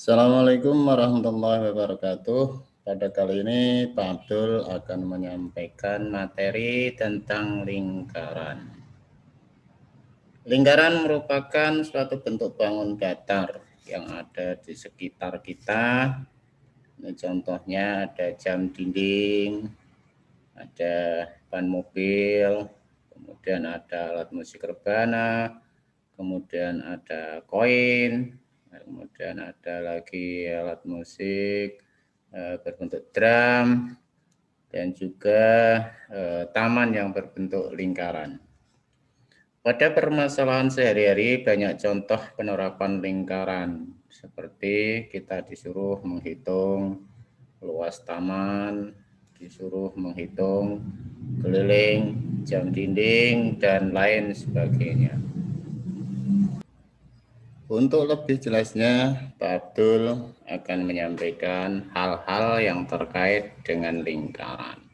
Assalamualaikum warahmatullahi wabarakatuh. Pada kali ini Pak Abdul akan menyampaikan materi tentang lingkaran. Lingkaran merupakan suatu bentuk bangun datar yang ada di sekitar kita. Ini contohnya ada jam dinding, ada ban mobil, kemudian ada alat musik rebana, kemudian ada koin, kemudian ada lagi alat musik berbentuk drum, dan juga taman yang berbentuk lingkaran. Pada permasalahan sehari-hari banyak contoh penerapan lingkaran, seperti kita disuruh menghitung luas taman, disuruh menghitung keliling, jam dinding, dan lain sebagainya. Untuk lebih jelasnya, Pak Abdul akan menyampaikan hal-hal yang terkait dengan lingkaran.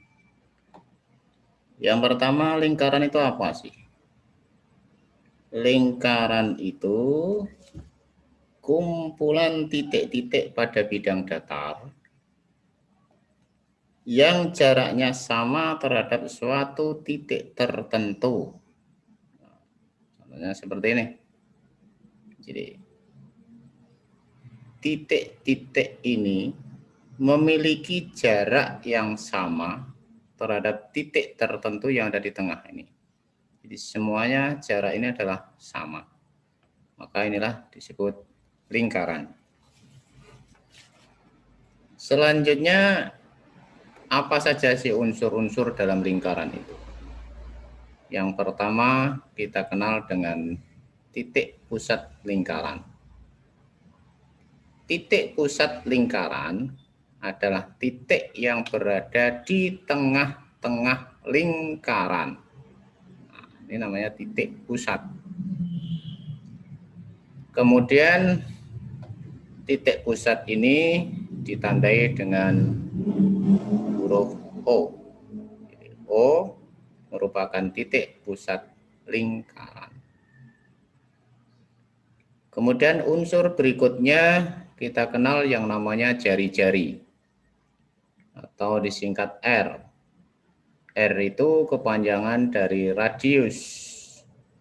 Yang pertama, lingkaran itu apa sih? Lingkaran itu kumpulan titik-titik pada bidang datar yang jaraknya sama terhadap suatu titik tertentu. Contohnya seperti ini. Jadi, titik-titik ini memiliki jarak yang sama terhadap titik tertentu yang ada di tengah ini. Jadi semuanya jarak ini adalah sama. Maka inilah disebut lingkaran. Selanjutnya, apa saja sih unsur-unsur dalam lingkaran itu? Yang pertama, kita kenal dengan titik pusat lingkaran. Titik pusat lingkaran adalah titik yang berada di tengah-tengah lingkaran. Nah, ini namanya titik pusat. Kemudian titik pusat ini ditandai dengan huruf O. Jadi, O merupakan titik pusat lingkaran. Kemudian unsur berikutnya kita kenal yang namanya jari-jari atau disingkat R. R itu kepanjangan dari radius.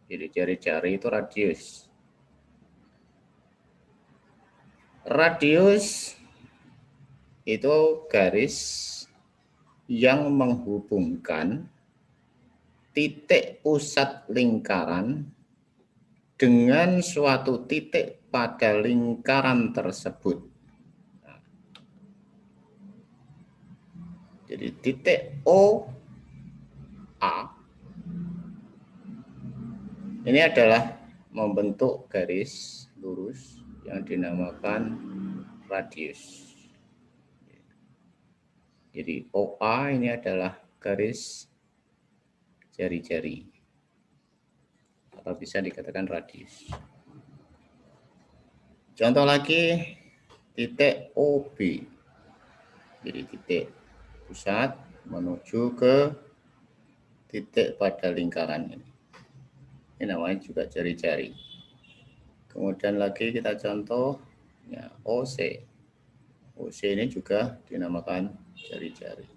Jadi jari-jari itu radius. Radius itu garis yang menghubungkan titik pusat lingkaran dengan suatu titik pada lingkaran tersebut. Nah, jadi titik O, A, ini adalah membentuk garis lurus yang dinamakan radius. Jadi OA ini adalah garis jari-jari atau bisa dikatakan radius. Contoh lagi titik OB. Jadi titik pusat menuju ke titik pada lingkaran ini. Ini namanya juga jari-jari. Kemudian lagi kita contoh ya, OC. OC ini juga dinamakan jari-jari.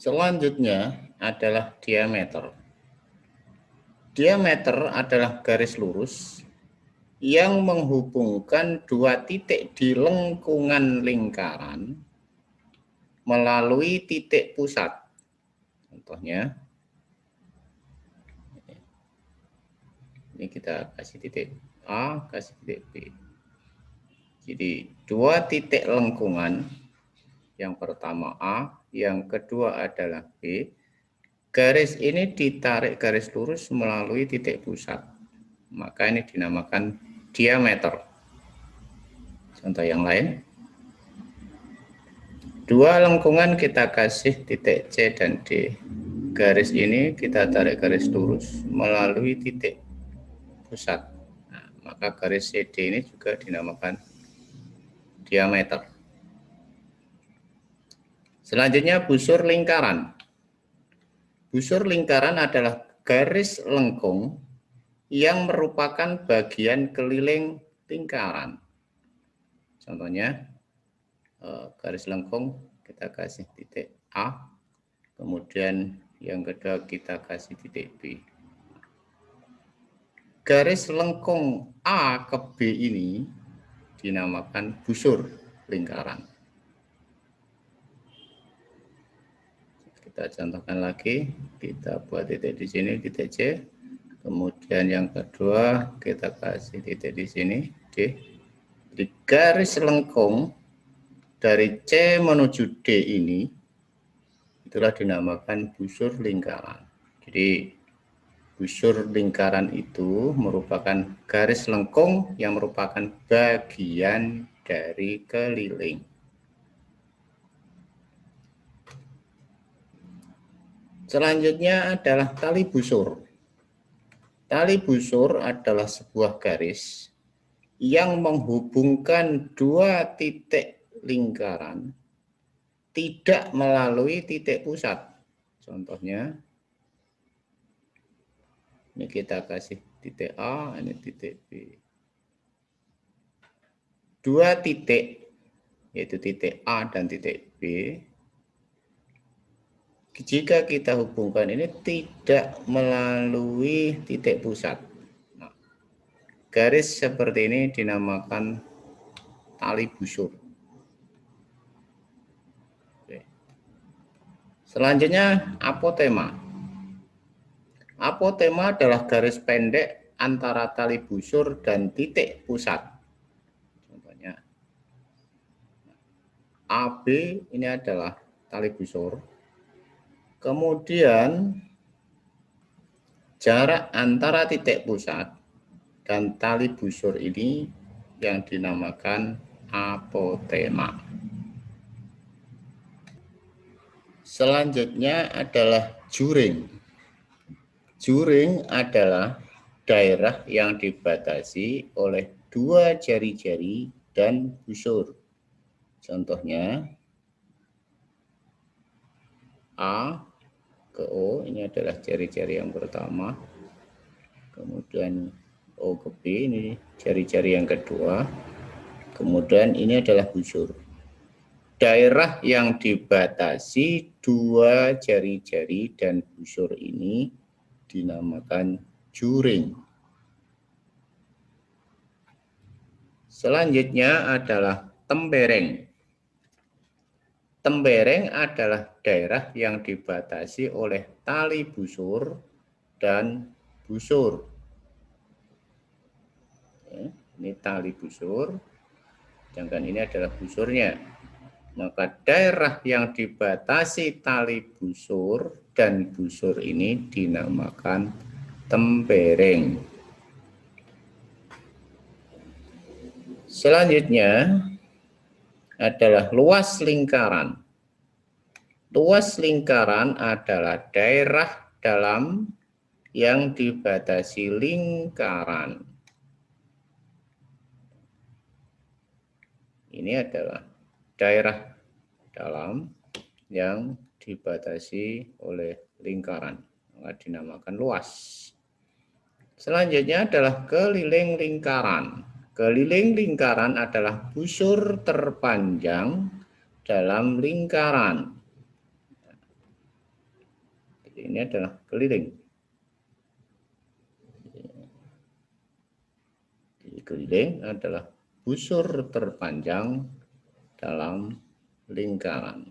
Selanjutnya adalah diameter. Diameter adalah garis lurus yang menghubungkan dua titik di lengkungan lingkaran melalui titik pusat. Contohnya, ini kita kasih titik A, kasih titik B. Jadi dua titik lengkungan, yang pertama A, yang kedua adalah B. Garis ini ditarik garis lurus melalui titik pusat. Maka ini dinamakan diameter. Contoh yang lain. Dua lengkungan kita kasih titik C dan D. Garis ini kita tarik garis lurus melalui titik pusat. Nah, maka garis CD ini juga dinamakan diameter. Selanjutnya busur lingkaran. Busur lingkaran adalah garis lengkung yang merupakan bagian keliling lingkaran. Contohnya garis lengkung kita kasih titik A, kemudian yang kedua kita kasih titik B. Garis lengkung A ke B ini dinamakan busur lingkaran. Kita contohkan lagi, kita buat titik di sini, titik C. Kemudian yang kedua kita kasih titik di sini, D. Di garis lengkung dari C menuju D ini, itulah dinamakan busur lingkaran. Jadi busur lingkaran itu merupakan garis lengkung yang merupakan bagian dari keliling. Selanjutnya adalah tali busur. Tali busur adalah sebuah garis yang menghubungkan dua titik lingkaran tidak melalui titik pusat. Contohnya, ini kita kasih titik A, ini titik B. Dua titik, yaitu titik A dan titik B, jika kita hubungkan ini tidak melalui titik pusat. Nah, garis seperti ini dinamakan tali busur. Oke. Selanjutnya apotema. Apotema adalah garis pendek antara tali busur dan titik pusat. Contohnya AB ini adalah tali busur. Kemudian jarak antara titik pusat dan tali busur ini yang dinamakan apotema. Selanjutnya adalah juring. Juring adalah daerah yang dibatasi oleh dua jari-jari dan busur. Contohnya A ke O, ini adalah jari-jari yang pertama. Kemudian O ke B, ini jari-jari yang kedua. Kemudian ini adalah busur. Daerah yang dibatasi dua jari-jari dan busur ini dinamakan juring. Selanjutnya adalah tembereng. Tembereng adalah daerah yang dibatasi oleh tali busur dan busur. Ini tali busur, sedangkan ini adalah busurnya. Maka daerah yang dibatasi tali busur dan busur ini dinamakan tembereng. Selanjutnya adalah luas lingkaran. Luas lingkaran adalah daerah dalam yang dibatasi lingkaran. Ini adalah daerah dalam yang dibatasi oleh lingkaran, maka dinamakan luas. Selanjutnya adalah keliling lingkaran. Keliling lingkaran adalah busur terpanjang dalam lingkaran. Jadi ini adalah keliling. Jadi keliling adalah busur terpanjang dalam lingkaran.